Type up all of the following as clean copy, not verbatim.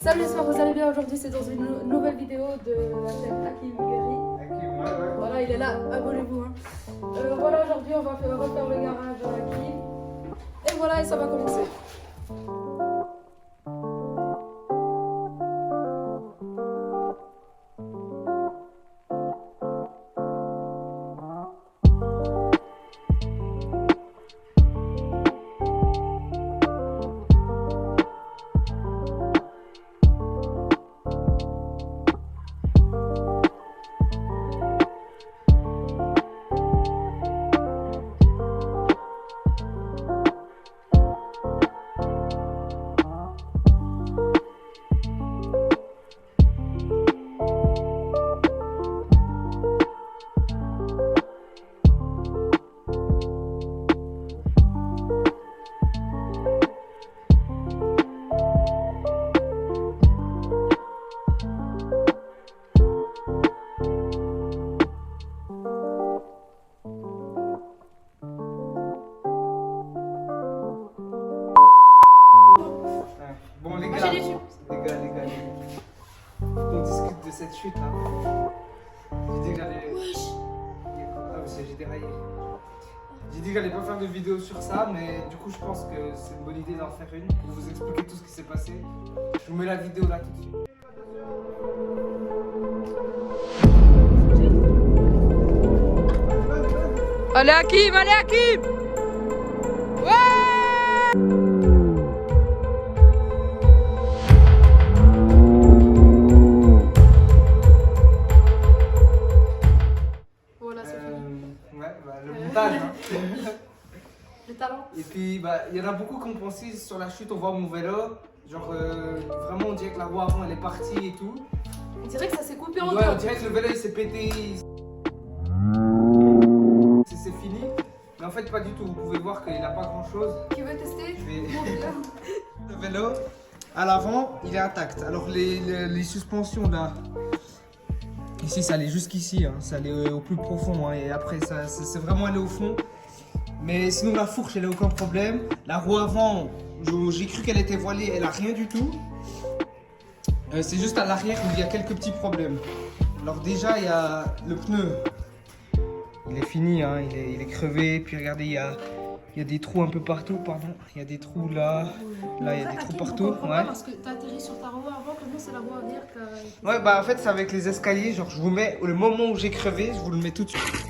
Salut, j'espère que vous allez bien. Aujourd'hui, c'est dans une nouvelle vidéo de la chaîne Hakim Gary. Voilà, il est là, abonnez-vous. Hein. Voilà, aujourd'hui, on va refaire le garage à Hakim. Et voilà, et ça va commencer. Bon les gars, on discute de cette chute là. J'ai dit que j'allais... Ah mais j'ai déraillé. J'ai dit que j'allais pas faire de vidéo sur ça, mais du coup je pense que c'est une bonne idée d'en faire une pour vous expliquer tout ce qui s'est passé. Je vous mets la vidéo là tout de suite. Allez, Hakim, allez, Hakim! Le montage. Hein. Le talent. Et puis il y en a beaucoup qui ont pensé sur la chute, on voit mon vélo. Genre vraiment on dirait que la roue avant elle est partie et tout. On dirait que ça s'est coupé en deux. Ouais, on dirait que le vélo il s'est pété. C'est fini. Mais en fait pas du tout, vous pouvez voir qu'il n'a pas grand chose. Qui veut tester? Le vélo, à l'avant, il est intact. Alors les suspensions là, ici ça allait jusqu'ici, hein. Ça allait au plus profond, hein. Et après ça c'est vraiment allé au fond. Mais sinon la fourche elle a aucun problème. La roue avant, j'ai cru qu'elle était voilée, elle a rien du tout. C'est juste à l'arrière où il y a quelques petits problèmes. Alors déjà il y a le pneu. Il est fini, hein, il est crevé. Puis regardez, il y a des trous un peu partout, pardon. Il y a des trous là, il y a des trous partout. Ouais. Parce que t'as atterri sur ta roue avant, comment c'est la roue arrière que... Ouais, bah en fait, c'est avec les escaliers. Genre, je vous mets le moment où j'ai crevé, je vous le mets tout de suite.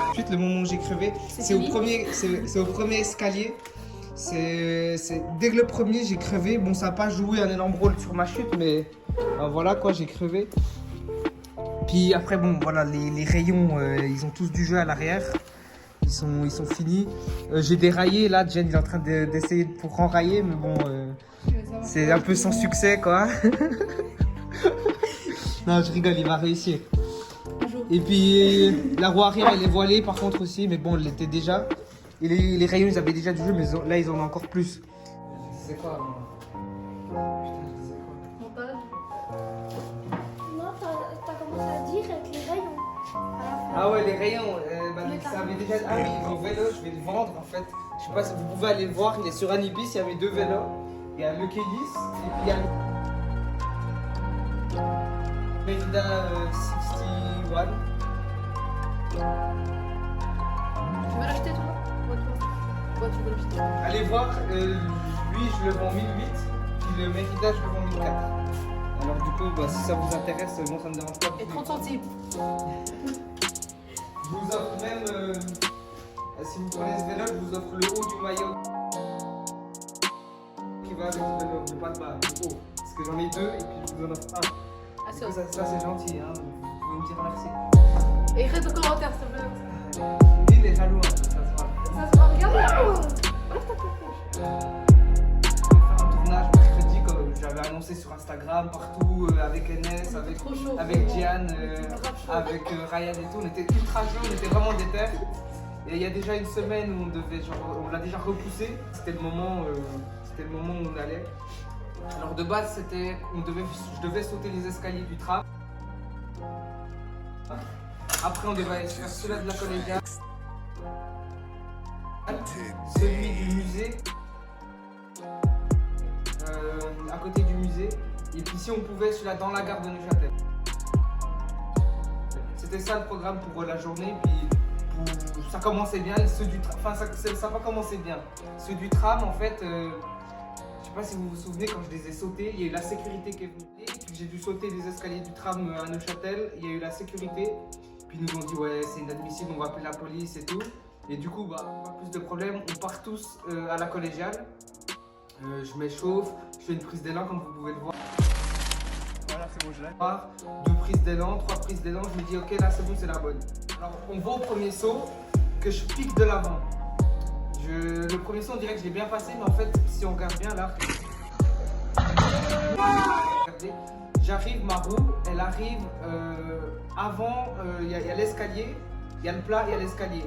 Ensuite, le moment où j'ai crevé, c'est au premier escalier. Dès que le premier, j'ai crevé. Bon, ça n'a pas joué un énorme rôle sur ma chute, mais voilà quoi, j'ai crevé. Puis après, bon, voilà, les rayons, ils ont tous du jeu à l'arrière. Ils sont finis. J'ai déraillé, là, Jen il est en train d'essayer pour renrailler, mais bon, c'est un peu sans succès, quoi. Non, je rigole, il va réussir. Et puis, la roue arrière, elle est voilée, par contre, aussi, mais bon, elle l'était déjà. Et les rayons, ils avaient déjà du jeu, mais là, ils en ont encore plus. C'est quoi, moi? Ah ouais, les rayons, ça avait déjà... Ah oui, mon vélo, je vais le vendre en fait. Je sais pas si vous pouvez aller le voir, il est sur Anibis, il y avait deux vélos. Il y a le Kélis et puis il y a le Merida 61. Tu veux l'acheter toi? Ouais, tu veux l'acheter. Allez voir, lui je le vends 1008, puis le Merida je le vends 1004. Alors du coup, si ça vous intéresse, moi ça me dérange pas. Et 30 centimes. Je vous offre même, si vous prenez ce vélo, je vous offre le haut du maillot qui va avec ce vélo, mais pas de bas, le haut. Parce que j'en ai deux et puis je vous en offre un. Ah, Du coup, ça c'est gentil, hein. Vous pouvez me dire merci. Et écris ton commentaire s'il te plaît. Lui il est jaloux, hein, ça se voit. Ça se voit, regarde. Je vais faire un tournage mercredi comme j'avais annoncé sur Instagram, partout, avec NS, avec Diane, avec Ryan et tout. On était ultra chaud, on était vraiment déter. Et il y a déjà une semaine où on l'a déjà repoussé. C'était le moment où on allait. Alors de base, je devais sauter les escaliers du tram. Après, on devait faire celui de la collégiale, celui du musée. à côté du musée. Et puis si on pouvait, celui-là dans la gare de Neuchâtel. C'était ça le programme pour la journée. Puis ça commençait bien. Ceux du enfin, ça n'a pas commencé bien. Ceux du tram, en fait, je sais pas si vous vous souvenez, quand je les ai sautés, il y a eu la sécurité qui est venue. J'ai dû sauter les escaliers du tram à Neuchâtel. Il y a eu la sécurité. Puis ils nous ont dit ouais, c'est inadmissible, on va appeler la police et tout. Et du coup, pas plus de problèmes. On part tous à la collégiale. Je m'échauffe, je fais une prise d'élan comme vous pouvez le voir. Voilà, c'est bon, je l'ai. 2 prises d'élan, 3 prises d'élan, je me dis ok, là c'est bon, c'est la bonne. Alors on va au premier saut que je pique de l'avant. Le premier saut on dirait que je l'ai bien passé, mais en fait si on regarde bien là, regardez, j'arrive, ma roue, elle arrive avant, il y a l'escalier, il y a le plat, il y a l'escalier.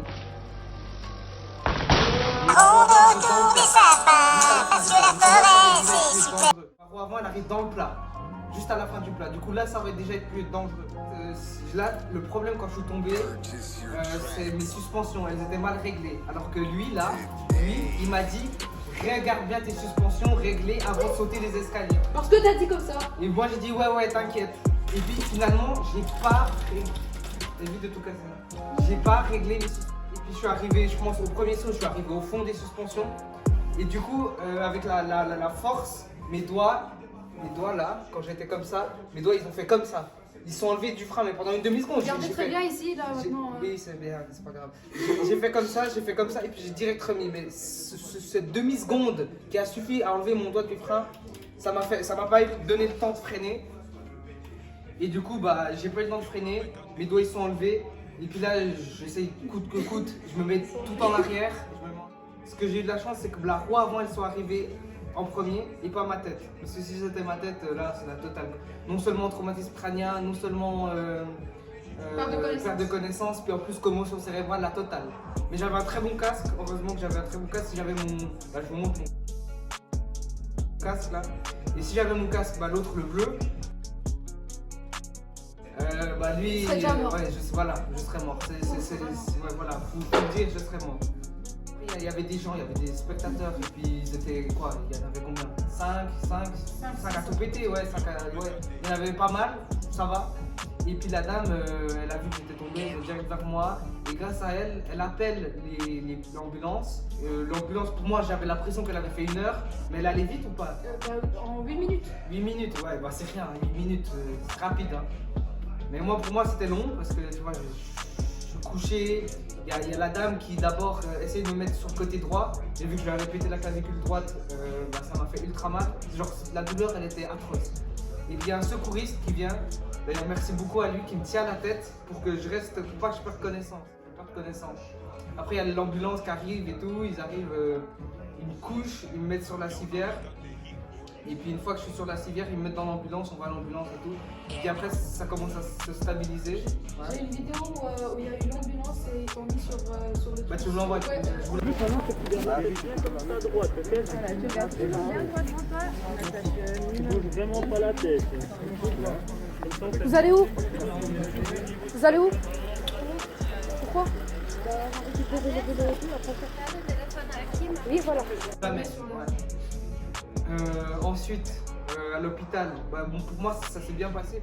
Ma roue avant elle arrive dans le plat. Juste à la fin du plat. Du coup là ça aurait déjà été plus dangereux. Là le problème quand je suis tombé, c'est mes suspensions, elles étaient mal réglées. Alors que lui il m'a dit regarde bien tes suspensions réglées avant de sauter les escaliers. Parce que t'as dit comme ça. Et moi j'ai dit ouais t'inquiète. Et puis finalement j'ai pas réglé. Évite de tout casser. J'ai pas réglé les suspensions. Et puis je suis arrivé, je pense au premier saut, je suis arrivé au fond des suspensions. Et du coup avec la force, mes doigts là, quand j'étais comme ça, mes doigts ils ont fait comme ça. Ils sont enlevés du frein, mais pendant une demi-seconde. Regardez très bien ici, là, maintenant. Oui, c'est bien, c'est pas grave. J'ai fait comme ça, et puis j'ai direct remis. Mais cette demi-seconde qui a suffi à enlever mon doigt du frein, ça m'a pas donné le temps de freiner. Et du coup, j'ai pas eu le temps de freiner, mes doigts ils sont enlevés. Et puis là, j'essaye coûte que coûte, je me mets tout en arrière. Ce que j'ai eu de la chance, c'est que la roue avant, elles sont arrivées en premier et pas ma tête. Parce que si c'était ma tête, là c'est la totale. Non seulement traumatisme crânien, non seulement perte de connaissance, puis en plus commotion cérébrale, la totale. Mais j'avais un très bon casque, heureusement que j'avais un très bon casque. Si j'avais mon... Là je vous montre mon casque là. Et si j'avais mon casque, l'autre le bleu, lui, ouais, voilà, je serais mort. Ouais, voilà, faut le dire, je serais mort. Il y avait des gens, il y avait des spectateurs, et puis ils étaient quoi? Il y en avait combien? 5 à tout péter, ouais, 5 à, ouais. Il y en avait pas mal, ça va. Et puis la dame, elle a vu que j'étais tombé, elle est direct vers moi. Et grâce à elle, elle appelle l'ambulance. L'ambulance, pour moi, j'avais l'impression qu'elle avait fait 1 heure, mais elle allait vite ou pas? En 8 minutes. 8 minutes, ouais, c'est rien, 8 minutes, c'est rapide. Hein. Mais moi, pour moi, c'était long parce que tu vois, je suis couché. Il y a la dame qui d'abord essayait de me mettre sur le côté droit. J'ai vu que je lui avais pété la clavicule droite, ça m'a fait ultra mal. Genre la douleur elle était atroce. Et puis il y a un secouriste qui vient, d'ailleurs merci beaucoup à lui, qui me tient la tête pour que je reste, pour pas que je perde connaissance. Après il y a l'ambulance qui arrive et tout, ils arrivent, ils me couchent, ils me mettent sur la civière. Et puis une fois que je suis sur la civière, ils me mettent dans l'ambulance, on va à l'ambulance et tout. Et puis après, ça commence à se stabiliser. Ouais. J'ai une vidéo où il y a eu l'ambulance et ils sont mis sur le truc. Tu me l'envoies. Ouais, Tu bouges vraiment pas la tête. Vous allez où? Vous allez où? Pourquoi? Oui, voilà. Ensuite, à l'hôpital, pour moi ça s'est bien passé.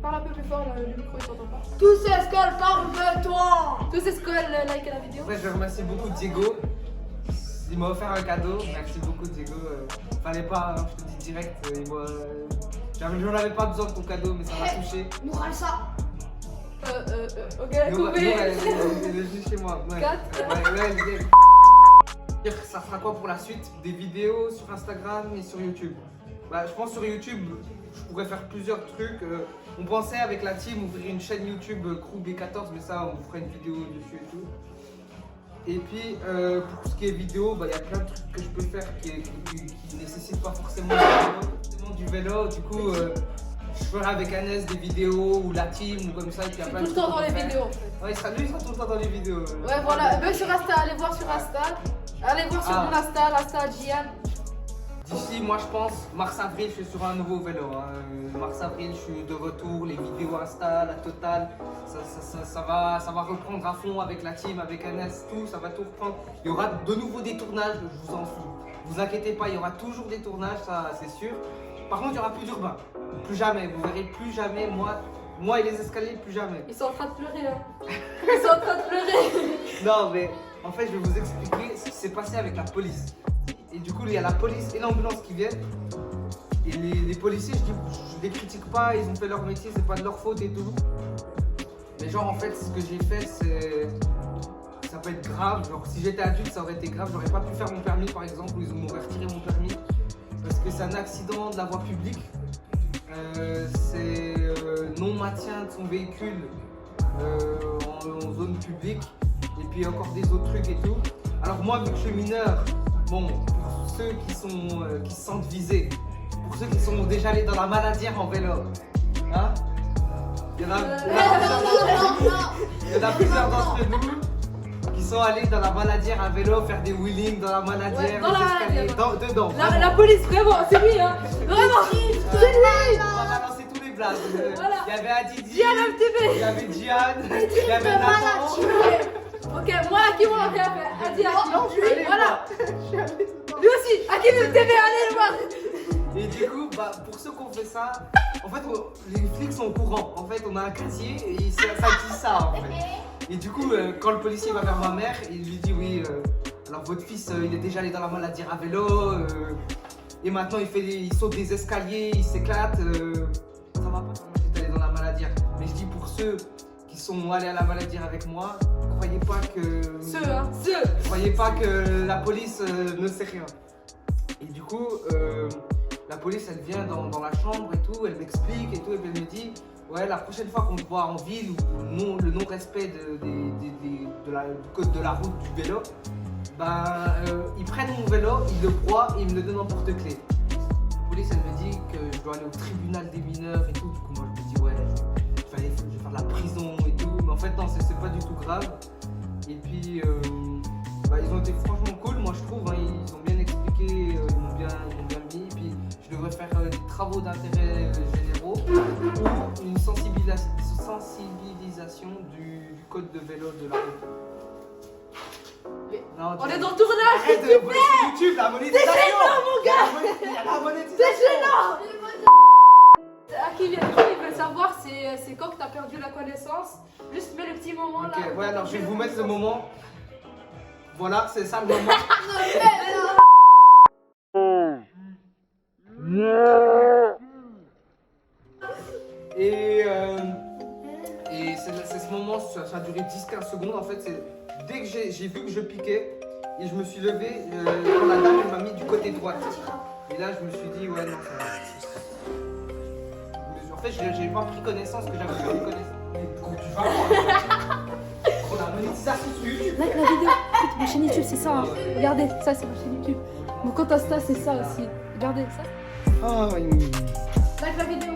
Parle un peu plus fort, le micro il t'entend pas. Tous ces scoles parlent de toi. Tous ces scoles like la vidéo. Après, je remercie beaucoup Diego. Il m'a offert un cadeau. Merci beaucoup Diego. Fallait pas, hein, je te dis direct. J'en avais pas besoin de ton cadeau, mais ça m'a touché. Nous râle ça. Ok, coupé. Elle est venue chez moi. Ouais. 4. Ça fera quoi pour la suite? Des vidéos sur Instagram et sur YouTube. Je pense sur YouTube, je pourrais faire plusieurs trucs. On pensait avec la team ouvrir une chaîne YouTube Crew B14, mais ça on fera une vidéo dessus et tout. Et puis pour ce qui est vidéo, il y a plein de trucs que je peux faire qui nécessitent pas forcément du vélo. Du coup, je ferai avec Agnès des vidéos ou la team ou comme ça. Je suis tout le temps dans les vidéos en fait. Ouais, il sera tout le temps dans les vidéos. Ouais, voilà. Sur Insta, allez voir sur Insta. Allez voir sur mon Insta, l'Insta Gian. D'ici, moi je pense, mars-avril, je suis sur un nouveau vélo. Mars-avril, je suis de retour, les vidéos Insta, la totale, ça va reprendre à fond avec la team, avec NS, tout, ça va tout reprendre. Il y aura de nouveau des tournages, je vous en fous. Vous inquiétez pas, il y aura toujours des tournages, ça c'est sûr. Par contre, il n'y aura plus d'urbain. Plus jamais, vous verrez plus jamais, moi et les escaliers, plus jamais. Ils sont en train de pleurer là. Ils sont en train de pleurer. Non, mais en fait, je vais vous expliquer ce qui s'est passé avec la police. Et du coup, il y a la police et l'ambulance qui viennent. Et les policiers, je les critique pas, ils ont fait leur métier, c'est pas de leur faute et tout. Mais genre, en fait, ce que j'ai fait, ça peut être grave. Genre, si j'étais adulte, ça aurait été grave. J'aurais pas pu faire mon permis, par exemple, ou ils m'auraient retiré mon permis. Parce que c'est un accident de la voie publique. C'est non-maintien de son véhicule en zone publique. Et puis encore des autres trucs et tout. Alors moi, vu que je suis mineur, bon, pour ceux qui se sentent visés, pour ceux qui sont déjà allés dans la maladière en vélo, hein, il y en a plusieurs d'entre nous qui sont allés dans la maladière à vélo faire des wheelings dans la maladière, Ouais, dans la escaliers, dedans. La police, vraiment, c'est lui, hein. Vraiment, c'est lui. On va balancer tous les blagues. Voilà. Il y avait Adidi, Gian MTV. il y avait Gian, il y avait Nathan. Ok, moi, Hakim, on a rien fait. Adi, Hakim. Non, je suis allé Voilà. voir. Lui aussi, Hakim MTV, allez le voir. Et du coup, bah, pour ceux qui ont fait ça, en fait, les flics sont au courant. En fait, on a un casier et ça dit ça, en fait. Et du coup, quand le policier va vers ma mère, il lui dit oui, alors votre fils, il est déjà allé dans la maladie à vélo, et maintenant il saute des escaliers, il s'éclate. Ça va pas, j'étais allé dans la maladie. Mais je dis pour ceux qui sont allés à la maladie avec moi, croyez pas que. Croyez pas que la police ne sait rien. Et du coup, la police elle vient dans la chambre et tout, elle m'explique et tout, et puis elle me dit ouais, la prochaine fois qu'on te voit en ville ou le non-respect du code de la route du vélo, ben ils prennent mon vélo, ils le broient et ils me le donnent en porte-clés. La police elle me dit que je dois aller au tribunal des mineurs et tout, du coup moi je me dis ouais, je vais faire de la prison et tout, mais en fait non, c'est pas du tout grave. Et puis ils ont été franchement cool, moi je trouve, hein, ils ont bien expliqué, ils m'ont bien mis, et puis je devrais faire des travaux d'intérêt généraux ou une sensibilisation du code de vélo de la route. Non, On est dans le tournage. arrête de bosser sur YouTube, la monétisation. C'est gênant, mon gars. Il y a la monétisation. C'est gênant. Hakim, il veut savoir c'est quand que t'as perdu la connaissance. Juste mets le petit moment là. Ok, ouais, alors je vais vous mettre le moment. Voilà, c'est ça le moment. Et c'est ce moment, ça a duré 10-15 secondes. En fait, c'est dès que j'ai vu que je piquais et je me suis levé, quand la dame elle m'a mis du côté droit. Et là, je me suis dit, ouais, non, ça va. En fait, j'ai pas pris connaissance que j'avais pris connaissance. Mais quand tu vas voir, on a la monétisation sur YouTube. Like la vidéo. Écoute, ma chaîne YouTube, c'est ça. Hein. Regardez, ça, c'est ma chaîne YouTube. Mon compte Insta, c'est ça aussi. Regardez ça. Ah, oui. Like la vidéo.